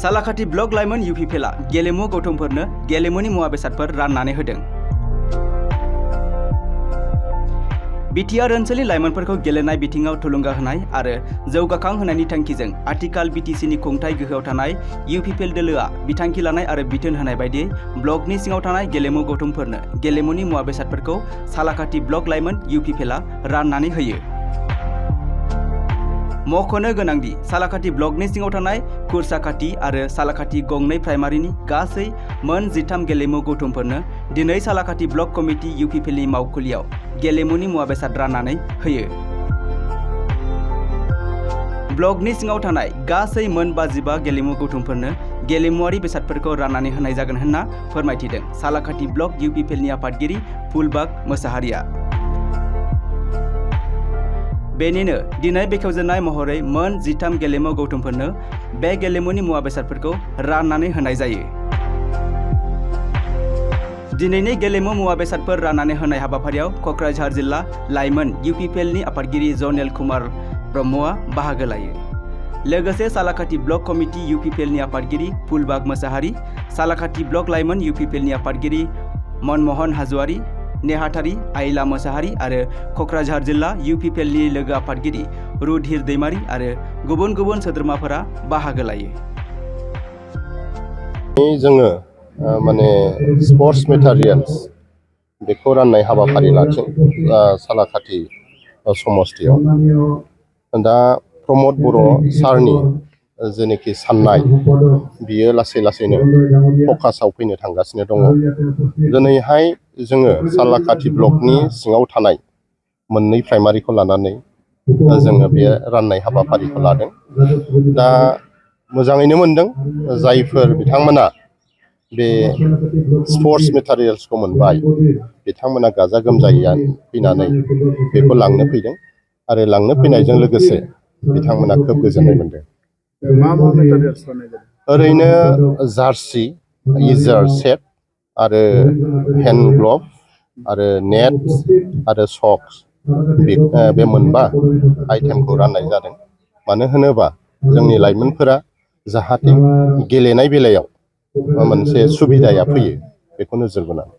सालाकाथि block लाइमोन UPPLआ गेलेमु गौथुमफोरनो गेलेमुनि मुवा बेसादफोर राननानै होदों। बिटिआर ओनसोलनि लाइमोनफोरखौ गेलेनाय बिथिङाव थुलुंगा होनाय आरो जौगाखां होनायनि थांखिजों आथिखाल BTCनि खुंथाय गोहोआव थानाय UPPL दोलोआ बिथांखि लानाय आरो बिथोन होनाय बायदियै ब्लकनि सिङाव थानाय गेलेमु गौथुमफोरनो गेलेमुनि मुवा बेसादफोरखौ सालाकाथि ब्लक लाइमोन UPPLआ राननानै होयो। मख'नो गोनांदि सालाकाथि ब्लकनि सिङाव थानाय खुरसाकाथि आरो सालाकाथि गंनै प्राइमारिनि गासै मोन 13 गेलेमु गौथुमफोरनो दिनै सालाकाथि ब्लक कमिटि UPPLनि मावखुलियाव गेलेमुनि मुवा बेसाद राननानै होयो। ब्लकनि सिङाव थानाय गासै मोन 55 गेलेमु गौथुमफोरनो गेलेमुआरि बेसादफोरखौ राननानै होनाय जागोन होनना फोरमायथिदों सालाकाथि ब्लक UPPLनि आफादगिरि फुलबाग मोसाहारिया। बेनिनो दिनै बेखेवजेननाय महरै मोन 13 गेलेमु गौथुमफोरनो बे गेलेमुनि मुवा बेसादफोरखौ राननानै होनाय जायो। दिनैनि गेलेमु मुवा बेसादफोर राननानै होनाय हाबाफारियाव क'क्राझार जिल्ला लाइमोन UPPLनि आफादगिरि जनेल कुमार ब्रह्मआ बाहागो लायो। लोगोसे सालाकाथि ब्लक कमिटि UPPLनि आफादगिरि फुलबाग मोसाहारि, सालाकाथि ब्लक लाइमोन UPPLनि आफादगिरि मनमहन हाज'वारि, नेहाथारि आइला मोसाहारि आरो क'क्राझार जिल्ला UPPLनि लोगो आफादगिरि रुधिर दैमारि आरो गुबुन गुबुन सोद्रोमाफोरा बाहागो लायो। जोङो माने स्पर्ट्स मेटेरियल्स बेखौ राननाय हाबाफारि लादों सालाकाथि समस्थियाव। दा प्रमद बर' सारनि जेनोखि साननाय बियो लासै लासैनो फकासाव फैनो थांगासिनो दङ। दिनैहाय जोङो सालाकाथि ब्लकनि सिङाव थानाय मोननै प्राइमारिखौ लानानै जोङो बे राननाय हाबाफारिखौ लादों। दा मोजाङैनो मोनदों जायफोर बिथांमोना बे स्पर्ट्स मेटेरियल्सखौ मोनबाय बिथांमोना गाजा गोमजायै फैनानै बेखौ लांनो फैदों आरो लांनो फैनायजों लोगोसे बिथांमोना खोब गोजोननाय मोनदों। ओरैनो जार्सि, इजार सेट आरो हेन्ड ग्लभ आरो नेट आरो सक्स बे मोनबा आइटेमखौ राननाय जादों। मानो होनोबा जोंनि लाइमोनफोरा जाहाथे गेलेनाय बेलायाव मोनसे सुबिदाया फैयो बेखौ नोजोर बोनानै।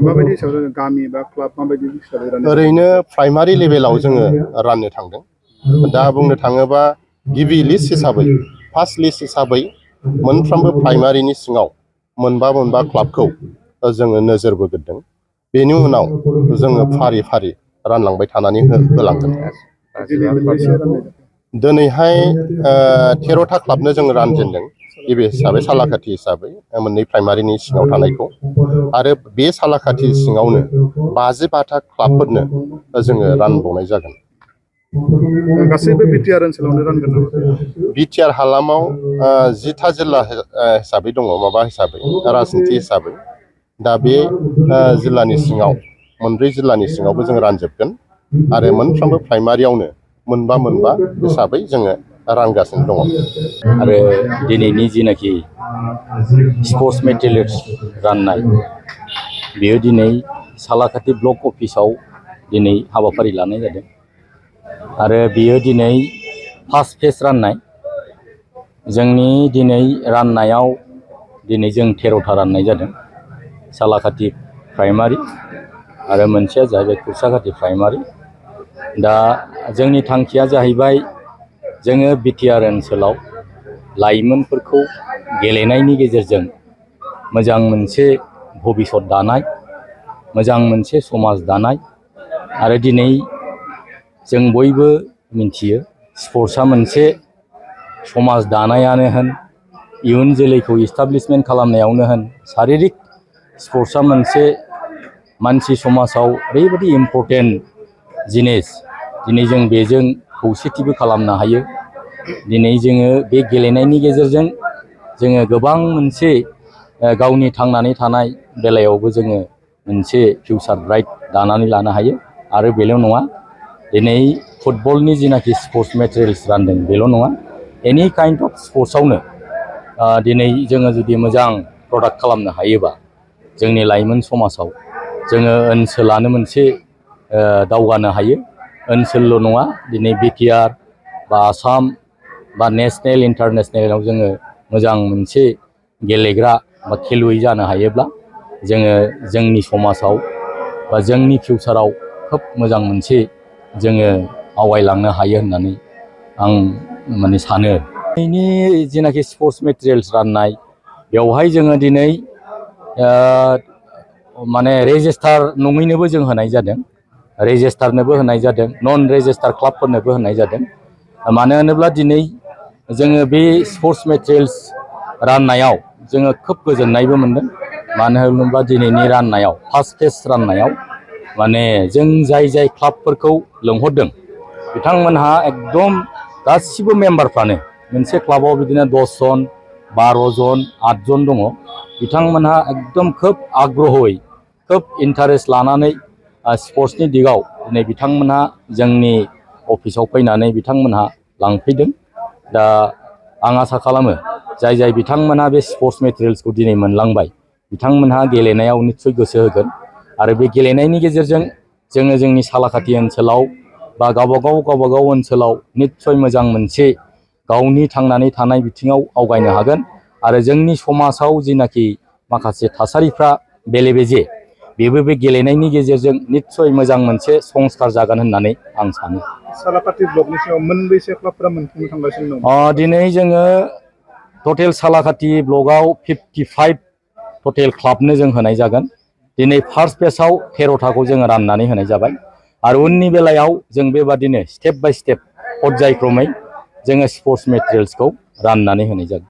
माबायदि हिसाबै गामि बा क्लाब माबायदि हिसाबै राननाय? ओरैनो प्राइमारि लेभेलाव जोङो राननो थांदों। दा बुंनो थाङोबा गिबि लिस्ट हिसाबै फार्स्ट लिस्ट हिसाबै मोनफ्रोमबो प्राइमारिनि सिङाव मोनबा क्लाबखौ जोङो नोजोर बोग्रोदों। बेनि उनाव जोङो फारि फारि रानलांबाय थानानै होलांगोन। दिनैहाय 13था क्लाबनो जोङो रानजेनदों। गिबि हिसाबै सालाकाथि हिसाबै मोननै प्राइमारिनि सिङाव थानायखौ आरो बे सालाकाथि सिङावनो 55था क्लाबफोरनो जोङो रानबावनाय जागोन। गासैबो बिटिआर ओनसोलावनो रानगोन नामा? बिटिआर हालामाव 10था जिल्ला हिसाबै दङ माबा हिसाबै राजनिथि हिसाबै। दा बे जिल्लानि सिङाव मोनब्रै जिल्लानि सिङावबो जों रानजोबगोन आरो मोनफ्रोमबो प्राइमारियावनो मोनबा हिसाबै जोङो रानगासिनो दङ। आरो दिनैनि जिनाखि स्पर्ट्स मेटेरियल्स राननाय बेयो दिनै सालाकाथि ब्लक अफिसाव दिनै हाबाफारि लानाय जादों आरो बेयो दिनै फार्स्ट फेज राननाय। जोंनि दिनै राननायाव दिनै जों 13था राननाय जादों। सालाकाथि प्राइमारि आरो मोनसेया जाहैबाय खुरसाकाथि प्राइमारि। दा जोंनि थांखिया जाहैबाय जोङो बिटिआर ओनसोलाव लाइमोनफोरखौ गेलेनायनि गेजेरजों मोजां मोनसे भबिसत दानाय, मोजां मोनसे समाज दानाय आरो दिनै जों बयबो मिथियो स्पर्ट्सआ मोनसे समाज दानायानो होन, इयुन जोलैखौ इस्टाब्लिशमेन्ट खालामनायावनो होन, शारिरिक स्पर्ट्सआ मोनसे मानसि समाजाव ओरैबायदि इम्परटेन्ट जिनिस। दिनै जों बेजों खौसेथिबो खालामनो हायो। दिनै जोङो बे गेलेनायनि गेजेरजों जोङो गोबां मोनसे गावनि थांनानै थानाय बेलायावबो जोङो मोनसे फिउचार ब्राइट दानानै लानो हायो। आरो बेल' नङा, दिनै फुटबलनि जिनाखि स्पर्ट्स मेटेरियल्स रानदों बेल' नङा, एनि काइन्ड अफ स्पर्ट्सआवनो दिनै जोङो जुदि मोजां प्रडाक्ट खालामनो हायोबा जोंनि लाइमोन समाजाव जोङो ओनसोलानो मोनसे दावगानो हायो। ओनसोलल' नङा, दिनै बिटिआर बा आसाम बा नेसनेल इन्टारनेसनेलाव जोङो मोजां मोनसे गेलेग्रा बा खेलुवै जानो हायोब्ला जोङो जोंनि समाजाव बा जोंनि फिउचाराव खोब मोजां मोनसे जोङो आवगायलांनो हायो होननानै आं माने सानो। दिनैनि जेनाखि स्पर्ट्स मेटेरियेल्स राननाय बेवहाय जोङो दिनै माने रेजिस्टार नङैनोबो जों होनाय जादों, रेजिस्टारनोबो होनाय जादों, नन रेजिस्टार क्लाबफोरनोबो होनाय जादों। मानो होनोब्ला दिनै जोङो बे स्पर्ट्स मेटेरियेल्स राननायाव जोङो खोब गोजोननायबो मोनदों। मानो होनोब्ला दिनैनि राननायाव फार्स्ट फेज राननायाव माने जों जाय जाय क्लाबफोरखौ लिंहरदों बिथांमोनहा एकदम गासिबो मेम्बारफ्रानो मोनसे क्लाबाव बिदिनो 10 जन 12 जन 8 जन दङ। बिथांमोनहा एकदम खोब आग्रहै खोब इन्टारेस्ट लानानै स्पर्ट्सनि दिगाव दिनै बिथांमोनहा जोंनि अफिसाव फैनानै बिथांमोनहा लांफैदों। दा आं आसा खालामो जाय जाय बिथांमोनहा बे स्पर्ट्स मेटेरियेल्सखौ दिनै मोनलांबाय बिथांमोनहा गेलेनायाव निस्सय गोसो होगोन आरो बे गेलेनायनि गेजेरजों जोङो जोंनि सालाकाथि ओनसोलाव बा गावबागाव ओनसोलाव निस्सय मोजां मोनसे गावनि थांनानै थानाय बिथिङाव आवगायनो हागोन आरो जोंनि समाजाव जिनाखि माखासे थासारिफ्रा बेले बेजे बेबो बे गेलेनायनि गेजेरजों निस्सय मोजां मोनसे संस्कार जागोन होननानै आं सानो। सालाकाथि ब्लकनि सिङाव मोनबेसे क्लाबफोरा मोनफुंनो थांगासिनो दं? दिनै जोङो टटेल सालाकाथि ब्लकआव 55 टटेल क्लाबनो जों होनाय जागोन। दिनै फार्स्ट फेजआव 13थाखौ जोङो राननानै होनाय जाबाय आरो उननि बेलायाव जों बेबादिनो स्टेप बाय स्टेप पर्यायक्रमै जोङो स्पर्ट्स मेटेरियेल्सखौ राननानै होनाय जागोन।